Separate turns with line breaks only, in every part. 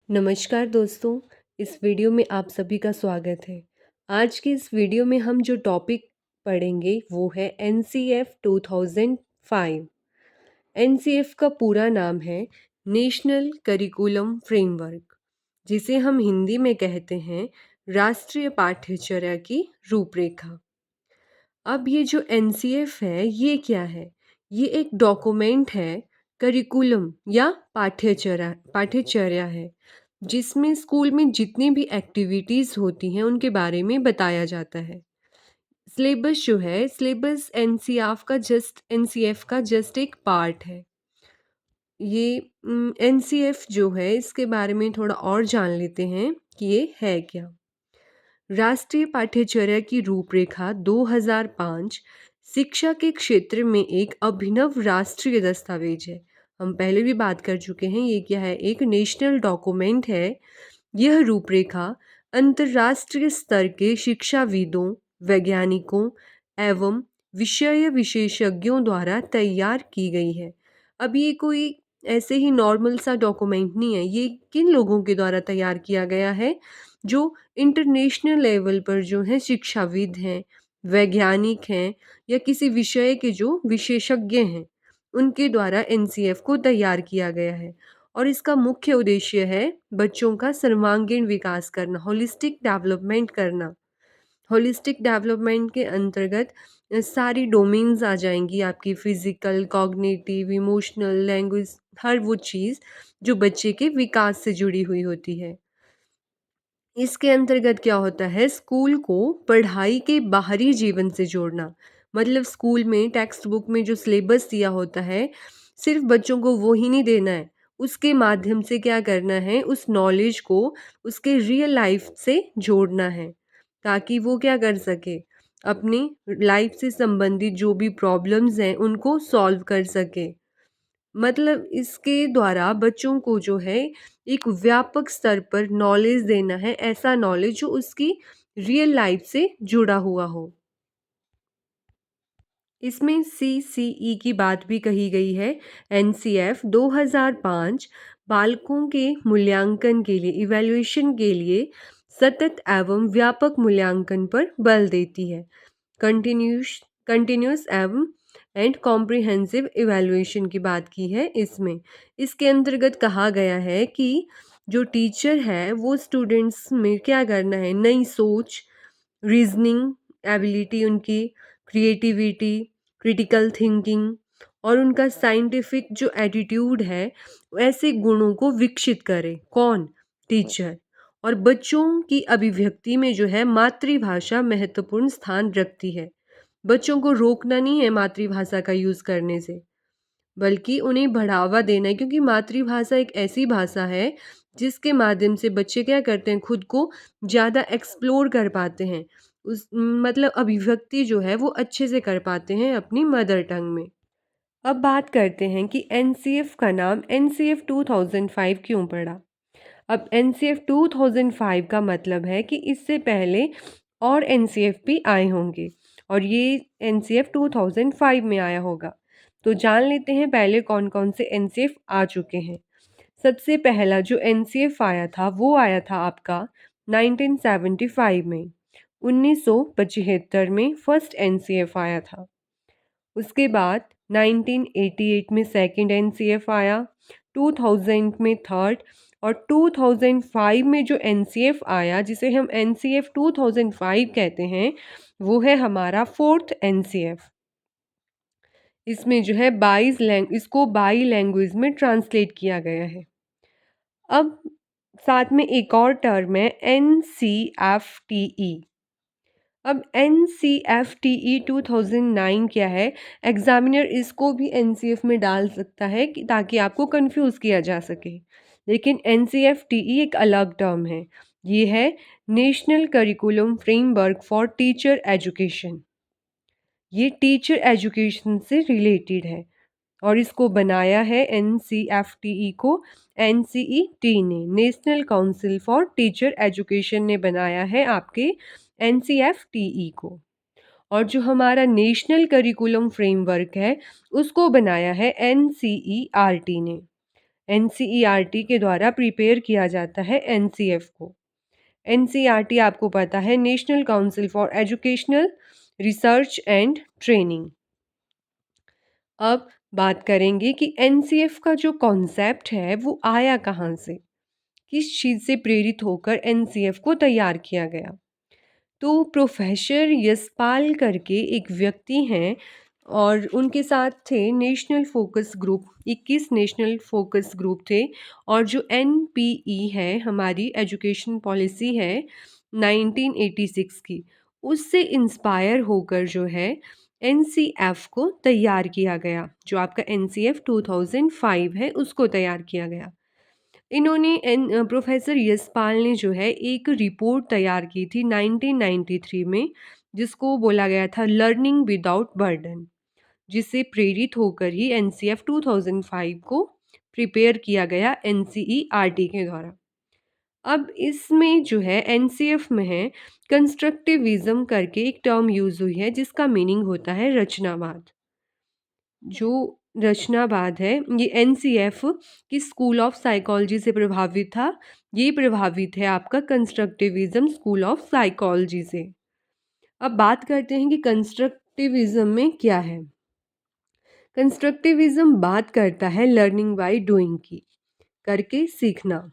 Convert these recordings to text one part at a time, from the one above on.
नमस्कार दोस्तों, इस वीडियो में आप सभी का स्वागत है। आज की इस वीडियो में हम जो टॉपिक पढ़ेंगे वो है एनसीएफ 2005। एनसीएफ का पूरा नाम है नेशनल करिकुलम फ्रेमवर्क, जिसे हम हिंदी में कहते हैं राष्ट्रीय पाठ्यचर्या की रूपरेखा। अब ये जो एनसीएफ है ये क्या है? ये एक डॉक्यूमेंट है, करिकुलम या पाठ्यचर्या है, जिसमें स्कूल में जितनी भी एक्टिविटीज़ होती हैं उनके बारे में बताया जाता है। सिलेबस जो है, सिलेबस एनसीएफ का जस्ट एक पार्ट है। ये एनसीएफ जो है इसके बारे में थोड़ा और जान लेते हैं कि ये है क्या। राष्ट्रीय पाठ्यचर्या की रूपरेखा 2005 शिक्षा के क्षेत्र में एक अभिनव राष्ट्रीय दस्तावेज है। हम पहले भी बात कर चुके हैं, ये क्या है? एक नेशनल डॉक्यूमेंट है। यह रूपरेखा अंतर्राष्ट्रीय स्तर के शिक्षाविदों, वैज्ञानिकों एवं विषय विशेषज्ञों द्वारा तैयार की गई है। अब ये कोई ऐसे ही नॉर्मल सा डॉक्यूमेंट नहीं है। ये किन लोगों के द्वारा तैयार किया गया है? जो इंटरनेशनल लेवल पर जो हैं शिक्षाविद हैं, वैज्ञानिक हैं या किसी विषय के जो विशेषज्ञ हैं, उनके द्वारा एनसीएफ को तैयार किया गया है। और इसका मुख्य उद्देश्य है बच्चों का सर्वांगीण विकास करना, होलिस्टिक डेवलपमेंट करना। होलिस्टिक डेवलपमेंट के अंतर्गत सारी डोमेन्स आ जाएंगी आपकी, फिजिकल, कॉग्निटिव, इमोशनल, लैंग्वेज, हर वो चीज़ जो बच्चे के विकास से जुड़ी हुई होती है। इसके अंतर्गत क्या होता है? स्कूल को पढ़ाई के बाहरी जीवन से जोड़ना। मतलब स्कूल में टेक्स्ट बुक में जो सिलेबस दिया होता है, सिर्फ बच्चों को वो ही नहीं देना है। उसके माध्यम से क्या करना है? उस नॉलेज को उसके रियल लाइफ से जोड़ना है, ताकि वो क्या कर सके? अपनी लाइफ से संबंधित जो भी प्रॉब्लम्स हैं उनको सॉल्व कर सके। मतलब इसके द्वारा बच्चों को जो है एक व्यापक स्तर पर नॉलेज देना है, ऐसा नॉलेज जो उसकी रियल लाइफ से जुड़ा हुआ हो। इसमें सीसीई की बात भी कही गई है। एनसीएफ 2005 बालकों के मूल्यांकन के लिए, इवैल्यूएशन के लिए सतत एवं व्यापक मूल्यांकन पर बल देती है। कंटिन्यूस कंटिन्यूस एवं एंड कॉम्प्रिहेंसिव इवैल्यूएशन की बात की है इसमें। इसके अंतर्गत कहा गया है कि जो टीचर है वो स्टूडेंट्स में क्या करना है? नई सोच, रीजनिंग एबिलिटी उनकी, क्रिएटिविटी, क्रिटिकल थिंकिंग और उनका साइंटिफिक जो एटीट्यूड है, ऐसे गुणों को विकसित करे। कौन? टीचर। और बच्चों की अभिव्यक्ति में जो है मातृभाषा महत्वपूर्ण स्थान रखती है। बच्चों को रोकना नहीं है मातृभाषा का यूज़ करने से, बल्कि उन्हें बढ़ावा देना है, क्योंकि मातृभाषा एक ऐसी भाषा है जिसके माध्यम से बच्चे क्या करते हैं? खुद को ज़्यादा एक्सप्लोर कर पाते हैं। मतलब अभिव्यक्ति जो है वो अच्छे से कर पाते हैं अपनी मदर टंग में। अब बात करते हैं कि एनसीएफ का नाम एनसीएफ 2005 क्यों पड़ा। अब एनसीएफ 2005 का मतलब है कि इससे पहले और एनसीएफ भी आए होंगे और ये एनसीएफ 2005 में आया होगा। तो जान लेते हैं पहले कौन कौन से एनसीएफ आ चुके हैं। सबसे पहला जो एनसीएफ आया था वो आया था आपका 1975 में। 1975 में फर्स्ट एनसीएफ आया था। उसके बाद 1988 में सेकंड एनसीएफ आया, 2000 में थर्ड और 2005 में जो एनसीएफ आया, जिसे हम एनसीएफ 2005 कहते हैं, वो है हमारा फोर्थ एनसीएफ। इसमें जो है इसको 22 लैंग्वेज में ट्रांसलेट किया गया है। अब साथ में एक और टर्म है एनसीएफटीई। अब NCFTE 2009 क्या है? एग्जामिनर इसको भी NCF में डाल सकता है कि ताकि आपको कंफ्यूज किया जा सके, लेकिन NCFTE एक अलग टर्म है। ये है national curriculum framework for teacher education. ये टीचर एजुकेशन से रिलेटेड है और इसको बनाया है NCFTE को NCET ने, national council for teacher education ने बनाया है आपके NCFTE को। और जो हमारा नेशनल करिकुलम फ्रेमवर्क है उसको बनाया है NCERT ने। एनसीईआरटी के द्वारा प्रिपेयर किया जाता है एनसीएफ को। एनसीईआरटी आपको पता है, national council for educational research and training. अब बात करेंगे कि एनसीएफ का जो कॉन्सेप्ट है वो आया कहाँ से, किस चीज़ से प्रेरित होकर एनसीएफ को तैयार किया गया। तो प्रोफेसर यशपाल करके एक व्यक्ति हैं और उनके साथ थे national focus group, 21 national focus group थे। और जो एनपीई है, हमारी एजुकेशन पॉलिसी है 1986 की, उससे इंस्पायर होकर जो है एनसीएफ को तैयार किया गया। जो आपका एनसीएफ 2005 है उसको तैयार किया गया। इन्होंने प्रोफेसर यशपाल ने जो है एक रिपोर्ट तैयार की थी 1993 में, जिसको बोला गया था लर्निंग विदाउट बर्डन, जिससे प्रेरित होकर ही एनसीएफ 2005 को प्रिपेयर किया गया एनसीईआरटी के द्वारा। अब इसमें जो है एनसीएफ में है कंस्ट्रक्टिविज्म करके एक टर्म यूज हुई है, जिसका मीनिंग होता है रचनावाद। जो रचनावाद है ये एनसीएफ की स्कूल ऑफ साइकोलॉजी से प्रभावित था। ये प्रभावित है आपका कंस्ट्रक्टिविज्म स्कूल ऑफ साइकोलॉजी से। अब बात करते हैं कि कंस्ट्रक्टिविज्म में क्या है। कंस्ट्रक्टिविज्म बात करता है लर्निंग बाय डूइंग की, करके सीखना।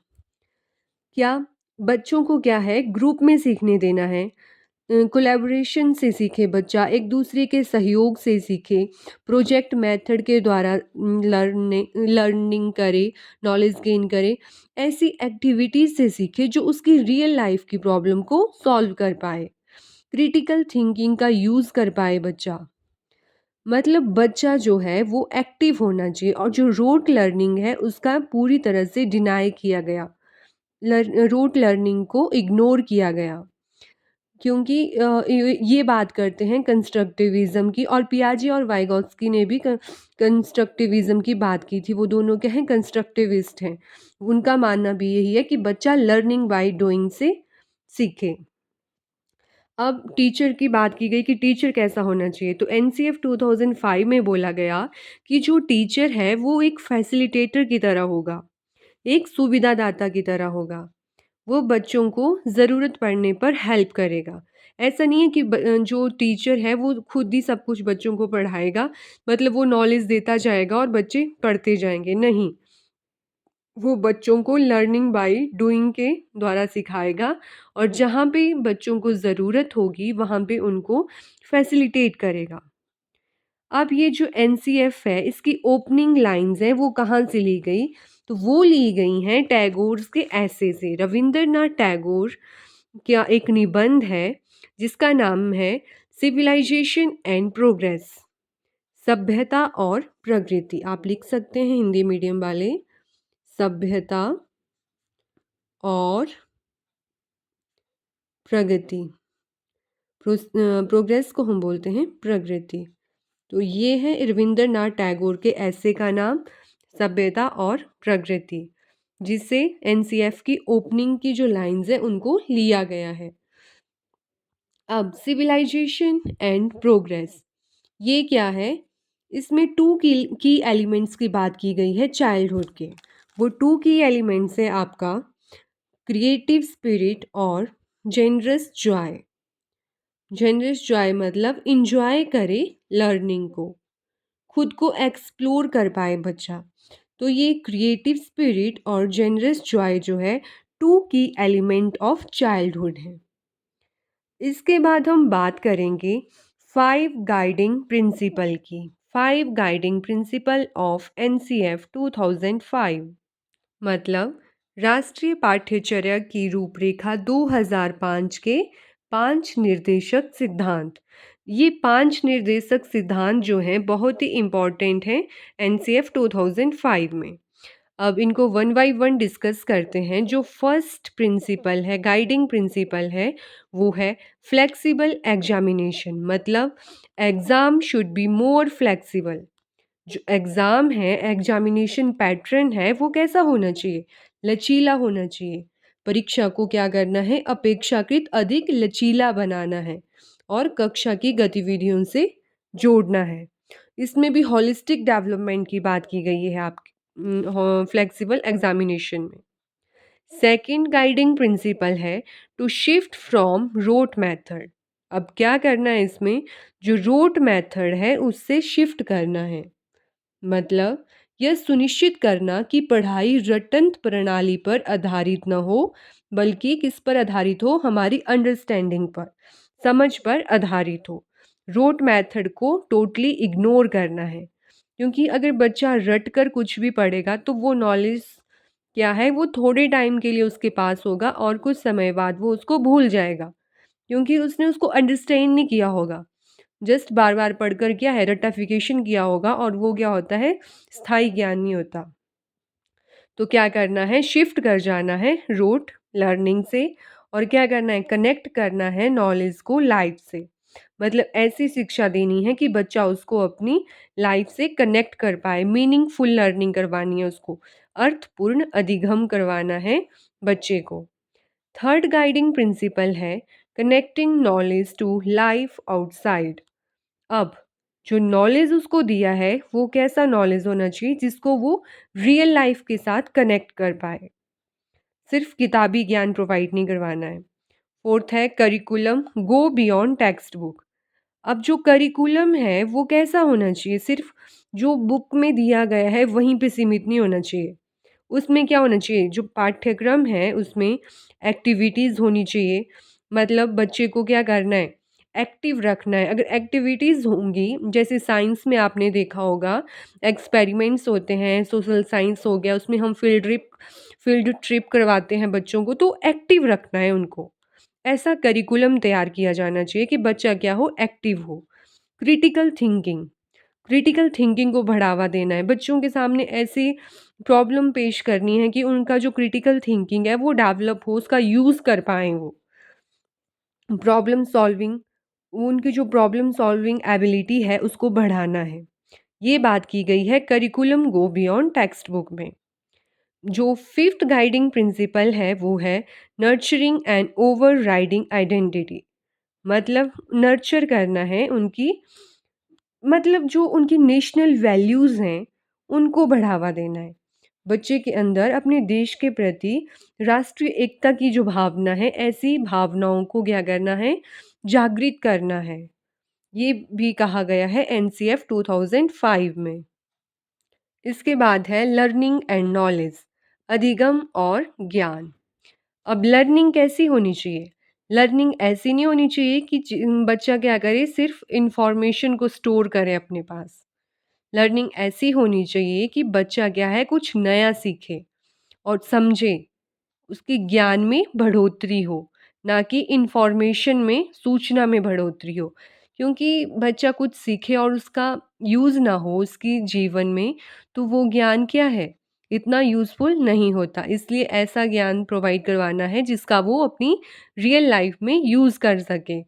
क्या बच्चों को क्या है, ग्रुप में सीखने देना है, कोलैबोरेशन से सीखे बच्चा, एक दूसरे के सहयोग से सीखे, प्रोजेक्ट मेथड के द्वारा लर्निंग करे, नॉलेज गेन करे, ऐसी एक्टिविटीज से सीखे जो उसकी रियल लाइफ की प्रॉब्लम को सॉल्व कर पाए, क्रिटिकल थिंकिंग का यूज़ कर पाए बच्चा। मतलब बच्चा जो है वो एक्टिव होना चाहिए, और जो रोट लर्निंग है उसका पूरी तरह से डिनाई किया गया, रोट लर्निंग को इग्नोर किया गया। क्योंकि ये बात करते हैं कंस्ट्रक्टिविज्म की, और पियाजे और वाइगोत्स्की ने भी कंस्ट्रक्टिविज्म की बात की थी। वो दोनों क्या हैं, कंस्ट्रक्टिविस्ट हैं। उनका मानना भी यही है कि बच्चा लर्निंग बाय डूइंग से सीखे। अब टीचर की बात की गई कि टीचर कैसा होना चाहिए, तो एनसीएफ 2005 में बोला गया कि जो टीचर है वो एक फैसिलिटेटर की तरह होगा, एक सुविधादाता की तरह होगा। वो बच्चों को ज़रूरत पड़ने पर हेल्प करेगा। ऐसा नहीं है कि जो टीचर है वो खुद ही सब कुछ बच्चों को पढ़ाएगा, मतलब वो नॉलेज देता जाएगा और बच्चे पढ़ते जाएंगे, नहीं। वो बच्चों को लर्निंग बाय डूइंग के द्वारा सिखाएगा, और जहाँ पे बच्चों को ज़रूरत होगी वहाँ पे उनको फैसिलिटेट करेगा। अब ये जो एनसीएफ है इसकी ओपनिंग लाइंस हैं वो कहाँ से ली गई, तो वो ली गई हैं टैगोर के ऐसे से। रविंद्रनाथ टैगोर का एक निबंध है जिसका नाम है सिविलाइजेशन एंड प्रोग्रेस, सभ्यता और प्रगति। आप लिख सकते हैं हिंदी मीडियम वाले, सभ्यता और प्रगति। प्रोग्रेस को हम बोलते हैं प्रगति। तो ये है रविंद्रनाथ टैगोर के ऐसे का नाम, सभ्यता और प्रगति, जिसे एनसीएफ की ओपनिंग की जो लाइंस है उनको लिया गया है। अब सिविलाइजेशन एंड प्रोग्रेस ये क्या है, इसमें टू की एलिमेंट्स की बात की गई है चाइल्डहुड के। वो टू की एलिमेंट्स है आपका क्रिएटिव स्पिरिट और जेनरस जॉय। जेनरस जॉय मतलब इंजॉय करे लर्निंग को, खुद को एक्सप्लोर कर पाए बच्चा। तो ये क्रिएटिव स्पिरिट और जेनरस जॉय जो है टू की एलिमेंट ऑफ चाइल्डहुड है। इसके बाद हम बात करेंगे 5 गाइडिंग प्रिंसिपल की। 5 गाइडिंग प्रिंसिपल ऑफ एनसीएफ 2005 मतलब राष्ट्रीय पाठ्यचर्या की रूपरेखा 2005 के 5 निर्देशक सिद्धांत। ये 5 निर्देशक सिद्धांत जो हैं बहुत ही इम्पॉर्टेंट हैं एनसीएफ 2005 में। अब इनको वन बाय वन डिस्कस करते हैं। जो फर्स्ट प्रिंसिपल है, गाइडिंग प्रिंसिपल है, वो है फ्लेक्सिबल एग्जामिनेशन। मतलब exam should be more flexible. जो एग्ज़ाम है, एग्जामिनेशन पैटर्न है, वो कैसा होना चाहिए, लचीला होना चाहिए। परीक्षा को क्या करना है, अपेक्षाकृत अधिक लचीला बनाना है और कक्षा की गतिविधियों से जोड़ना है। इसमें भी होलिस्टिक डेवलपमेंट की बात की गई है आपकी, फ्लेक्सिबल एग्जामिनेशन में। सेकंड गाइडिंग प्रिंसिपल है to shift from rote method. अब क्या करना है इसमें, जो रोट मेथड है उससे शिफ्ट करना है। मतलब यह सुनिश्चित करना कि पढ़ाई रटंत प्रणाली पर आधारित न हो, बल्कि किस पर आधारित हो, हमारी अंडरस्टैंडिंग पर, समझ पर आधारित हो। रोट मेथड को टोटली इग्नोर करना है, क्योंकि अगर बच्चा रट कर कुछ भी पढ़ेगा तो वो नॉलेज क्या है, वो थोड़े टाइम के लिए उसके पास होगा और कुछ समय बाद वो उसको भूल जाएगा, क्योंकि उसने उसको अंडरस्टैंड नहीं किया होगा। जस्ट बार बार पढ़कर क्या है, रट्टाफिकेशन किया होगा, और वो क्या होता है, स्थायी ज्ञान नहीं होता। तो क्या करना है, शिफ्ट कर जाना है रोट लर्निंग से, और क्या करना है, कनेक्ट करना है नॉलेज को लाइफ से। मतलब ऐसी शिक्षा देनी है कि बच्चा उसको अपनी लाइफ से कनेक्ट कर पाए, मीनिंगफुल लर्निंग करवानी है उसको, अर्थपूर्ण अधिगम करवाना है बच्चे को। थर्ड गाइडिंग प्रिंसिपल है connecting knowledge to life outside. अब जो नॉलेज उसको दिया है वो कैसा नॉलेज होना चाहिए जिसको वो रियल लाइफ के साथ कनेक्ट कर पाए, सिर्फ किताबी ज्ञान प्रोवाइड नहीं करवाना है। फोर्थ है curriculum go beyond text book. अब जो करिकुलम है वो कैसा होना चाहिए, सिर्फ जो बुक में दिया गया है वहीं पे सीमित नहीं होना चाहिए। उसमें क्या होना चाहिए, जो पाठ्यक्रम है उसमें एक्टिविटीज़ होनी चाहिए। मतलब बच्चे को क्या करना है, एक्टिव रखना है। अगर एक्टिविटीज़ होंगी, जैसे साइंस में आपने देखा होगा एक्सपेरिमेंट्स होते हैं, सोशल साइंस हो गया, उसमें हम फील्ड ट्रिप करवाते हैं बच्चों को, तो एक्टिव रखना है उनको। ऐसा करिकुलम तैयार किया जाना चाहिए कि बच्चा क्या हो, एक्टिव हो। क्रिटिकल थिंकिंग, क्रिटिकल थिंकिंग को बढ़ावा देना है, बच्चों के सामने ऐसी प्रॉब्लम पेश करनी है कि उनका जो क्रिटिकल थिंकिंग है वो डेवलप हो, उसका यूज़ कर पाएँ वो। प्रॉब्लम सॉल्विंग, उनकी जो प्रॉब्लम सॉल्विंग एबिलिटी है उसको बढ़ाना है। ये बात की गई है curriculum go beyond text book में। जो फिफ्थ गाइडिंग प्रिंसिपल है वो है nurturing and over riding identity. मतलब नर्चर करना है उनकी, मतलब जो उनकी नेशनल वैल्यूज़ हैं उनको बढ़ावा देना है। बच्चे के अंदर अपने देश के प्रति राष्ट्रीय एकता की जो भावना है, ऐसी भावनाओं को क्या करना है, जागृत करना है। ये भी कहा गया है एनसीएफ 2005 में। इसके बाद है लर्निंग एंड नॉलेज, अधिगम और ज्ञान। अब लर्निंग कैसी होनी चाहिए, लर्निंग ऐसी नहीं होनी चाहिए कि बच्चा क्या करे, सिर्फ इंफॉर्मेशन को स्टोर करे अपने पास। लर्निंग ऐसी होनी चाहिए कि बच्चा क्या है, कुछ नया सीखे और समझे, उसके ज्ञान में बढ़ोतरी हो, ना कि इन्फॉर्मेशन में, सूचना में बढ़ोतरी हो। क्योंकि बच्चा कुछ सीखे और उसका यूज़ ना हो उसकी जीवन में, तो वो ज्ञान क्या है, इतना यूज़फुल नहीं होता। इसलिए ऐसा ज्ञान प्रोवाइड करवाना है जिसका वो अपनी रियल लाइफ में यूज़ कर सके।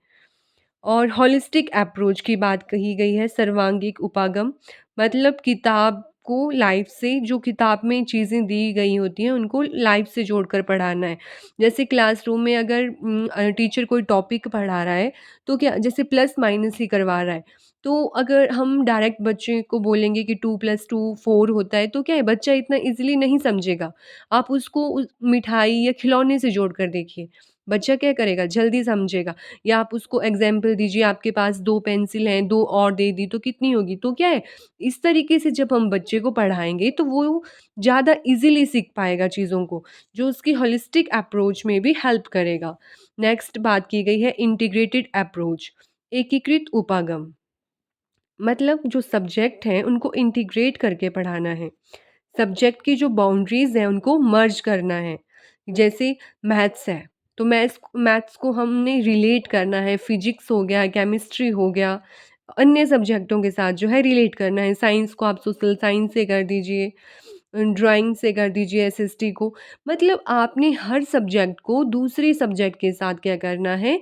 और हॉलिस्टिक अप्रोच की बात कही गई है, सर्वांगीण उपागम। मतलब किताब को लाइफ से, जो किताब में चीज़ें दी गई होती हैं उनको लाइफ से जोड़कर पढ़ाना है। जैसे क्लासरूम में अगर टीचर कोई टॉपिक पढ़ा रहा है तो क्या, जैसे प्लस माइनस ही करवा रहा है, तो अगर हम डायरेक्ट बच्चे को बोलेंगे कि 2+2 4 होता है, तो क्या है, बच्चा इतना ईज़िली नहीं समझेगा। आप उसको मिठाई या खिलौने से जोड़ कर देखिए, बच्चा क्या करेगा, जल्दी समझेगा। या आप उसको एग्जाम्पल दीजिए, आपके पास 2 पेंसिल हैं, 2 और दे दी तो कितनी होगी? तो क्या है, इस तरीके से जब हम बच्चे को पढ़ाएँगे तो वो ज़्यादा ईज़िली सीख पाएगा चीज़ों को, जो उसकी होलिस्टिक अप्रोच में भी हेल्प करेगा। नेक्स्ट बात की गई है इंटीग्रेटेड अप्रोच, एकीकृत उपागम। मतलब जो सब्जेक्ट हैं उनको इंटीग्रेट करके पढ़ाना है। सब्जेक्ट की जो बाउंड्रीज़ हैं उनको मर्ज करना है। जैसे मैथ्स है, तो मैथ्स को हमने रिलेट करना है, फिजिक्स हो गया, केमिस्ट्री हो गया, अन्य सब्जेक्टों के साथ जो है रिलेट करना है। साइंस को आप सोशल साइंस से कर दीजिए, ड्राइंग से कर दीजिए, एसएसटी को। मतलब आपने हर सब्जेक्ट को दूसरे सब्जेक्ट के साथ क्या करना है,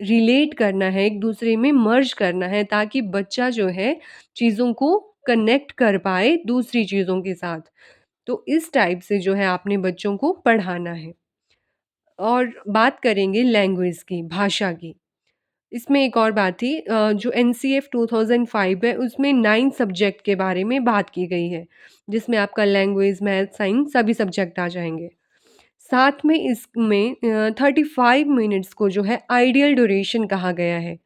रिलेट करना है, एक दूसरे में मर्ज करना है, ताकि बच्चा जो है चीज़ों को कनेक्ट कर पाए दूसरी चीज़ों के साथ। तो इस टाइप से जो है आपने बच्चों को पढ़ाना है। और बात करेंगे लैंग्वेज की, भाषा की। इसमें एक और बात थी, जो एनसीएफ 2005 है उसमें 9 सब्जेक्ट के बारे में बात की गई है, जिसमें आपका लैंग्वेज, मैथ, साइंस सभी सब्जेक्ट आ जाएँगे। साथ में इसमें 35 मिनट्स को जो है आइडियल ड्यूरेशन कहा गया है,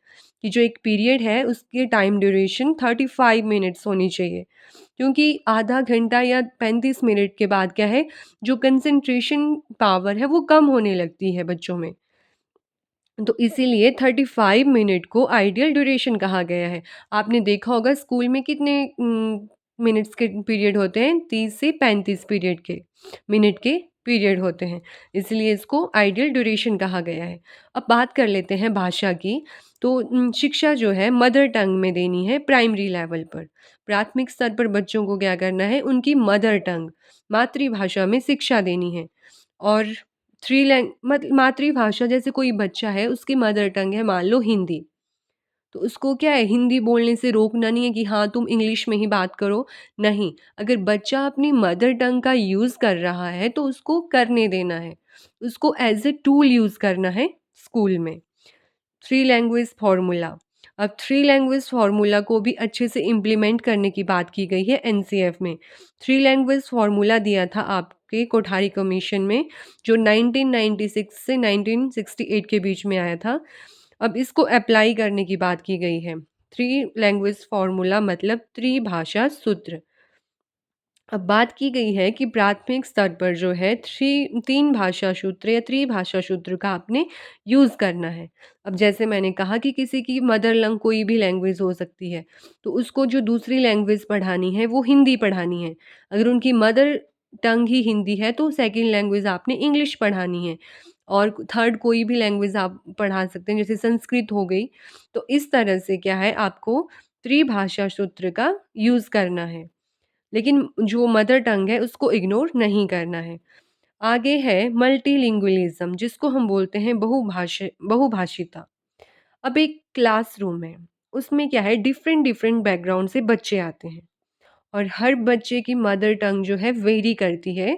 कि जो एक पीरियड है उसकी टाइम ड्यूरेशन 35 मिनट्स होनी चाहिए। क्योंकि आधा घंटा या 35 मिनट के बाद क्या है, जो कंसंट्रेशन पावर है वो कम होने लगती है बच्चों में। तो इसीलिए 35 मिनट को आइडियल ड्यूरेशन कहा गया है। आपने देखा होगा स्कूल में कितने मिनट्स के पीरियड होते हैं, 30 से 35 पीरियड के मिनट के पीरियड होते हैं। इसलिए इसको आइडियल ड्यूरेशन कहा गया है। अब बात कर लेते हैं भाषा की। तो शिक्षा जो है मदर टंग में देनी है प्राइमरी लेवल पर। प्राथमिक स्तर पर बच्चों को क्या करना है, उनकी मदर टंग, मातृभाषा में शिक्षा देनी है। और थ्री लैंग मत मातृभाषा, जैसे कोई बच्चा है उसकी मदर टंग है मान लो हिंदी, तो उसको क्या है, हिंदी बोलने से रोकना नहीं है कि हाँ तुम इंग्लिश में ही बात करो, नहीं। अगर बच्चा अपनी मदर टंग का यूज़ कर रहा है तो उसको करने देना है, उसको एज़ अ टूल यूज़ करना है स्कूल में। Three language formula. अब थ्री लैंग्वेज फार्मूला को भी अच्छे से इम्प्लीमेंट करने की बात की गई है एनसीएफ में। थ्री लैंग्वेज फार्मूला दिया था आपके कोठारी कमीशन में, जो 1996 से 1968 के बीच में आया था। अब इसको अप्लाई करने की बात की गई है। थ्री लैंग्वेज फार्मूला मतलब त्रिभाषा सूत्र। अब बात की गई है कि प्राथमिक स्तर पर जो है 3 भाषा सूत्र या त्रिभाषा सूत्र का आपने यूज़ करना है। अब जैसे मैंने कहा कि किसी की मदर लंग कोई भी लैंग्वेज हो सकती है, तो उसको जो दूसरी लैंग्वेज पढ़ानी है वो हिंदी पढ़ानी है। अगर उनकी मदर टंग ही हिंदी है तो सेकंड लैंग्वेज आपने इंग्लिश पढ़ानी है, और थर्ड कोई भी लैंग्वेज आप पढ़ा सकते हैं, जैसे संस्कृत हो गई। तो इस तरह से क्या है, आपको त्रिभाषा सूत्र का यूज़ करना है। लेकिन जो मदर टंग है उसको इग्नोर नहीं करना है। आगे है मल्टीलिंगुअलिज़्म, जिसको हम बोलते हैं बहुभाषिता। अब एक क्लासरूम है, उसमें क्या है, डिफरेंट डिफरेंट बैकग्राउंड से बच्चे आते हैं, और हर बच्चे की मदर टंग जो है वेरी करती है।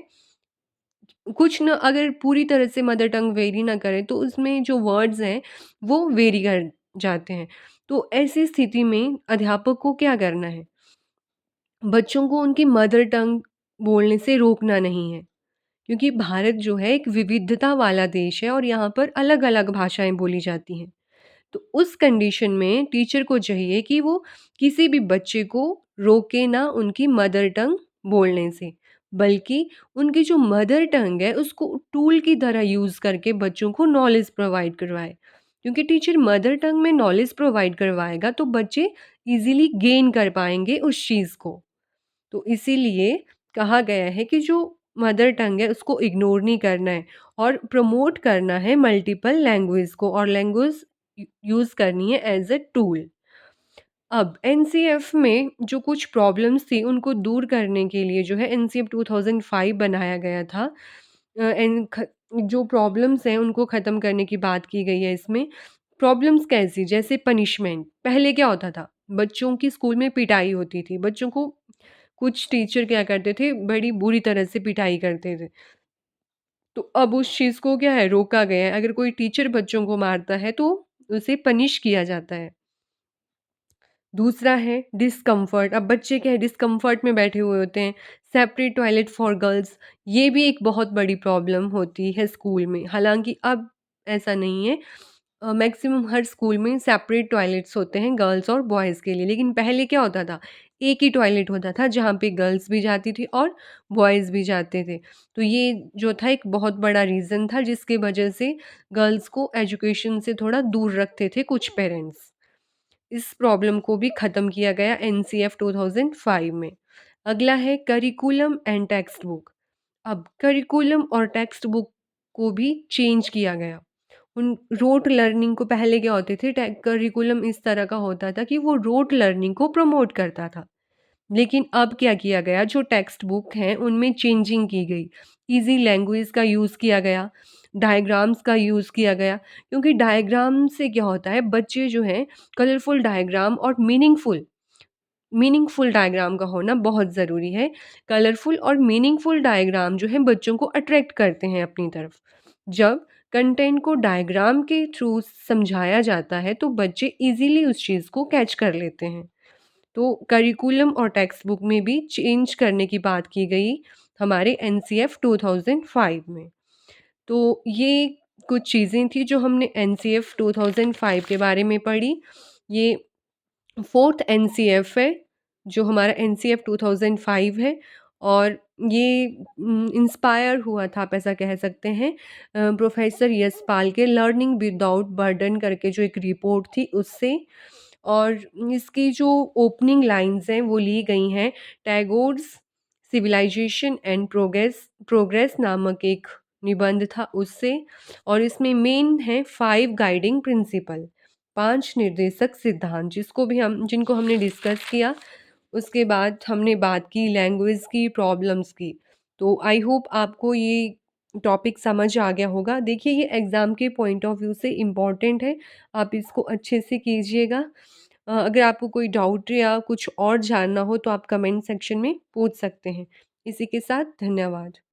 कुछ न, अगर पूरी तरह से मदर टंग वेरी ना करे तो उसमें जो वर्ड्स हैं वो वेरी कर जाते हैं। तो ऐसी स्थिति में अध्यापक को क्या करना है? बच्चों को उनकी मदर टंग बोलने से रोकना नहीं है, क्योंकि भारत जो है एक विविधता वाला देश है और यहाँ पर अलग-अलग भाषाएँ बोली जाती हैं। तो उस कंडीशन में टीचर को चाहिए कि वो किसी भी बच्चे को रोके ना उनकी मदर टंग बोलने से, बल्कि उनकी जो मदर टंग है उसको टूल की तरह यूज़ करके बच्चों को नॉलेज प्रोवाइड करवाए। क्योंकि टीचर मदर टंग में नॉलेज प्रोवाइड करवाएगा तो बच्चे ईज़िली गेन कर पाएँगे उस चीज़ को। तो इसीलिए कहा गया है कि जो मदर टंग है उसको इग्नोर नहीं करना है, और प्रमोट करना है मल्टीपल लैंग्वेज को, और लैंग्वेज यूज़ करनी है एज अ टूल। अब एनसीएफ में जो कुछ प्रॉब्लम्स थी उनको दूर करने के लिए जो है एनसीएफ 2005 बनाया गया था। जो प्रॉब्लम्स हैं उनको ख़त्म करने की बात की गई है इसमें। प्रॉब्लम्स कैसी, जैसे पनिशमेंट। पहले क्या होता था, बच्चों की स्कूल में पिटाई होती थी, बच्चों को कुछ टीचर क्या करते थे, बड़ी बुरी तरह से पिटाई करते थे। तो अब उस चीज़ को क्या है, रोका गया है। अगर कोई टीचर बच्चों को मारता है तो उसे पनिश किया जाता है। दूसरा है डिस्कम्फ़र्ट। अब बच्चे क्या है, डिस्कम्फ़र्ट में बैठे हुए होते हैं। सेपरेट टॉयलेट फॉर गर्ल्स, ये भी एक बहुत बड़ी प्रॉब्लम होती है स्कूल में। हालाँकि अब ऐसा नहीं है। मैक्सिमम हर स्कूल में सेपरेट टॉयलेट्स होते हैं गर्ल्स और बॉयज़ के लिए। लेकिन पहले क्या होता था, एक ही टॉयलेट होता था जहाँ पे गर्ल्स भी जाती थी और बॉयज़ भी जाते थे। तो ये जो था एक बहुत बड़ा रीज़न था जिसकी वजह से गर्ल्स को एजुकेशन से थोड़ा दूर रखते थे कुछ पेरेंट्स। इस प्रॉब्लम को भी ख़त्म किया गया एनसीएफ 2005 में। अगला है करिकुलम एंड टेक्स्ट बुक। अब करिकुलम और टेक्स्ट बुक को भी चेंज किया गया। उन रोट लर्निंग को, पहले क्या होते थे, करिकुलम इस तरह का होता था कि वो रोट लर्निंग को प्रमोट करता था। लेकिन अब क्या किया गया, जो टेक्स्ट बुक हैं उनमें चेंजिंग की गई। ईज़ी लैंग्वेज का यूज़ किया गया, डायग्राम्स का यूज़ किया गया, क्योंकि डायग्राम से क्या होता है, बच्चे जो हैं कलरफुल डायग्राम और मीनिंगफुल मीनिंगफुल डायग्राम का होना बहुत ज़रूरी है। कलरफुल और मीनिंगफुल डायग्राम जो हैं बच्चों को अट्रैक्ट करते हैं अपनी तरफ। जब कंटेंट को डायग्राम के थ्रू समझाया जाता है तो बच्चे इजीली उस चीज़ को कैच कर लेते हैं। तो करिकुलम और टेक्स्ट बुक में भी चेंज करने की बात की गई हमारे एनसीएफ 2005 में। तो ये कुछ चीज़ें थी जो हमने एनसीएफ 2005 के बारे में पढ़ी। ये 4th एनसीएफ है, जो हमारा एनसीएफ 2005 है और ये इंस्पायर हुआ था, आप ऐसा कह सकते हैं, प्रोफ़ेसर यशपाल के लर्निंग विदाउट बर्डन करके जो एक रिपोर्ट थी उससे। और इसकी जो ओपनिंग लाइन्स हैं वो ली गई हैं टैगोर्स सिविलाइजेशन एंड प्रोग्रेस नामक एक निबंध था उससे। और इसमें मेन है 5 गाइडिंग प्रिंसिपल, 5 निर्देशक सिद्धांत जिनको हमने डिस्कस किया। उसके बाद हमने बात की लैंग्वेज की, प्रॉब्लम्स की। तो आई होप आपको ये टॉपिक समझ आ गया होगा। देखिए ये एग्ज़ाम के पॉइंट ऑफ व्यू से इम्पॉर्टेंट है, आप इसको अच्छे से कीजिएगा। अगर आपको कोई डाउट या कुछ और जानना हो तो आप कमेंट सेक्शन में पूछ सकते हैं। इसी के साथ धन्यवाद।